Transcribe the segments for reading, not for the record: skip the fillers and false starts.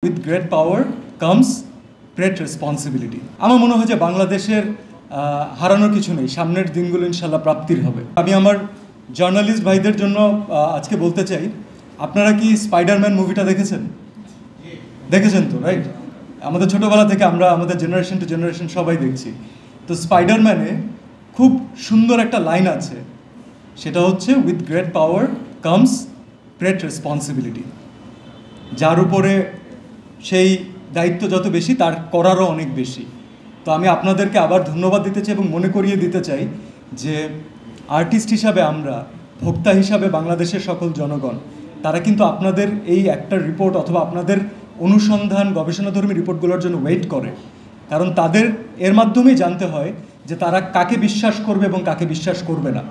With great power comes great responsibility. আমার মনে হয় যে বাংলাদেশের হারানোর কিছু নেই, সামনের দিনগুলো ইনশাল্লাহ প্রাপ্তির হবে। আমি আমার জার্নালিস্ট ভাইদের জন্য আজকে বলতে চাই, আপনারা কি স্পাইডারম্যান মুভিটা দেখেছেন? দেখেছেন তো, রাইট? আমাদের ছোটোবেলা থেকে আমরা আমাদের জেনারেশন টু জেনারেশন সবাই দেখছি। তো স্পাইডারম্যানে খুব সুন্দর একটা লাইন আছে, সেটা হচ্ছে with great power comes great responsibility. যার উপরে সেই দায়িত্ব যত বেশি, তার করারও অনেক বেশি। তো আমি আপনাদেরকে আবার ধন্যবাদ দিতে চাই এবং মনে করিয়ে দিতে চাই যে আর্টিস্ট হিসাবে আমরা, ভোক্তা হিসাবে বাংলাদেশের সকল জনগণ, তারা কিন্তু আপনাদের এই একটা রিপোর্ট অথবা আপনাদের অনুসন্ধান গবেষণাধর্মী রিপোর্টগুলোর জন্য ওয়েট করে। কারণ তাদের এর মাধ্যমেই জানতে হয় যে তারা কাকে বিশ্বাস করবে এবং কাকে বিশ্বাস করবে না।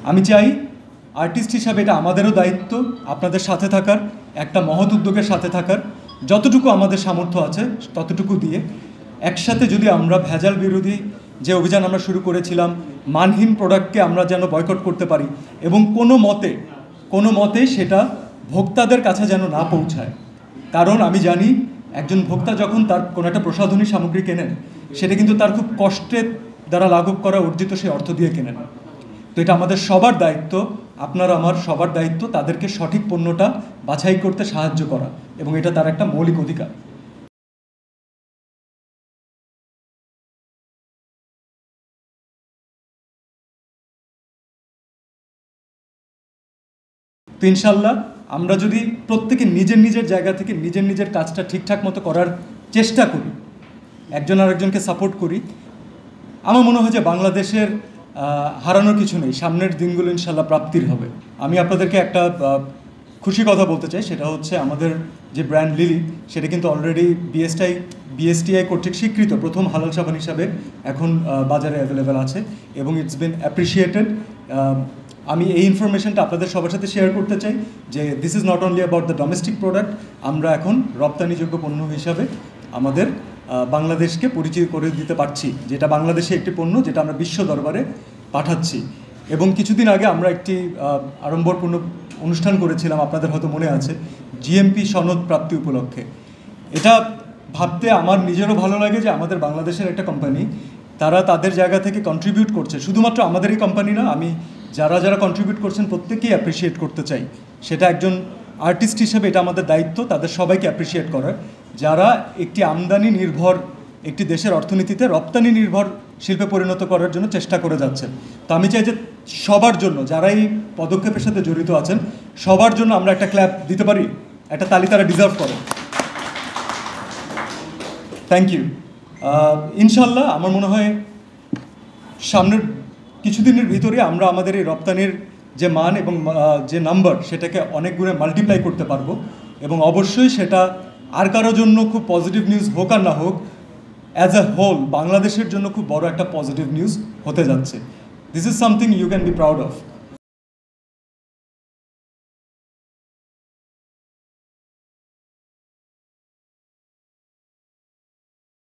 আমি চাই আর্টিস্ট হিসাবে এটা আমাদেরও দায়িত্ব আপনাদের সাথে থাকার, একটা মহৎ উদ্যোগের সাথে থাকার, যতটুকু আমাদের সামর্থ্য আছে ততটুকু দিয়ে একসাথে যদি আমরা ভেজাল বিরোধী যে অভিযান আমরা শুরু করেছিলাম, মানহীন প্রোডাক্টকে আমরা যেন বয়কট করতে পারি এবং কোনো মতে সেটা ভোক্তাদের কাছে যেন না পৌঁছায়। কারণ আমি জানি একজন ভোক্তা যখন তার কোনো একটা প্রসাধনী সামগ্রী কেনেন, সেটা কিন্তু তার খুব কষ্টের দ্বারা লাঘব করা অর্জিত সেই অর্থ দিয়ে কেনেন। তো এটা আমাদের সবার দায়িত্ব, আপনার আমার সবার দায়িত্ব তাদেরকে সঠিক পণ্যটা বাছাই করতে সাহায্য করা, এবং এটা তার একটা মৌলিক অধিকার। তো ইনশাল্লাহ আমরা যদি প্রত্যেকে নিজের নিজের জায়গা থেকে নিজের কাজটা ঠিকঠাক মতো করার চেষ্টা করি, একজন আরেকজনকে সাপোর্ট করি, আমার মনে হয় যে বাংলাদেশের হারানোর কিছু নেই, সামনের দিনগুলো ইনশাল্লাহ প্রাপ্তির হবে। আমি আপনাদেরকে একটা খুশি কথা বলতে চাই, সেটা হচ্ছে আমাদের যে ব্র্যান্ড লিলি, সেটা কিন্তু অলরেডি বিএসটিআই কর্তৃক স্বীকৃত প্রথম হালাল সাবান হিসাবে এখন বাজারে অ্যাভেলেবেল আছে এবং ইটস বিন অ্যাপ্রিসিয়েটেড। আমি এই ইনফরমেশনটা আপনাদের সবার সাথে শেয়ার করতে চাই যে this is not only about the domestic product, আমরা এখন রপ্তানিযোগ্য পণ্য হিসাবে আমাদের বাংলাদেশকে পরিচয় করে দিতে পারছি, যেটা বাংলাদেশে একটি পণ্য যেটা আমরা বিশ্ব দরবারে পাঠাচ্ছি। এবং কিছুদিন আগে আমরা একটি আড়ম্বরপূর্ণ অনুষ্ঠান করেছিলাম, আপনাদের হয়তো মনে আছে, জিএমপি সনদ প্রাপ্তি উপলক্ষে। এটা ভাবতে আমার নিজেরও ভালো লাগে যে আমাদের বাংলাদেশের একটা কোম্পানি, তারা তাদের জায়গা থেকে কন্ট্রিবিউট করছে। শুধুমাত্র আমাদেরই কোম্পানি না, আমি যারা কন্ট্রিবিউট করছেন প্রত্যেকেই অ্যাপ্রিসিয়েট করতে চাই। সেটা একজন আর্টিস্ট হিসেবে এটা আমাদের দায়িত্ব তাদের সবাইকে অ্যাপ্রিসিয়েট করার, যারা একটি আমদানি নির্ভর একটি দেশের অর্থনীতিতে রপ্তানি নির্ভর শিল্পে পরিণত করার জন্য চেষ্টা করে যাচ্ছেন। তো আমি চাই যে সবার জন্য, যারা এই পদক্ষেপের সাথে জড়িত আছেন, সবার জন্য আমরা একটা ক্ল্যাপ দিতে পারি, একটা তালি তারা ডিজার্ভ করে। Thank you. ইনশাল্লাহ আমার মনে হয় সামনের কিছুদিনের ভিতরে আমরা আমাদের এই রপ্তানির যে মান এবং যে নাম্বার, সেটাকে অনেক গুণে মাল্টিপ্লাই করতে পারবো, এবং অবশ্যই সেটা আর কারোর জন্য খুব পজিটিভ নিউজ হোক আর না হোক, অ্যাজ এ হোল বাংলাদেশের জন্য খুব বড় একটা পজিটিভ নিউজ হতে যাচ্ছে। This is something you can be proud of.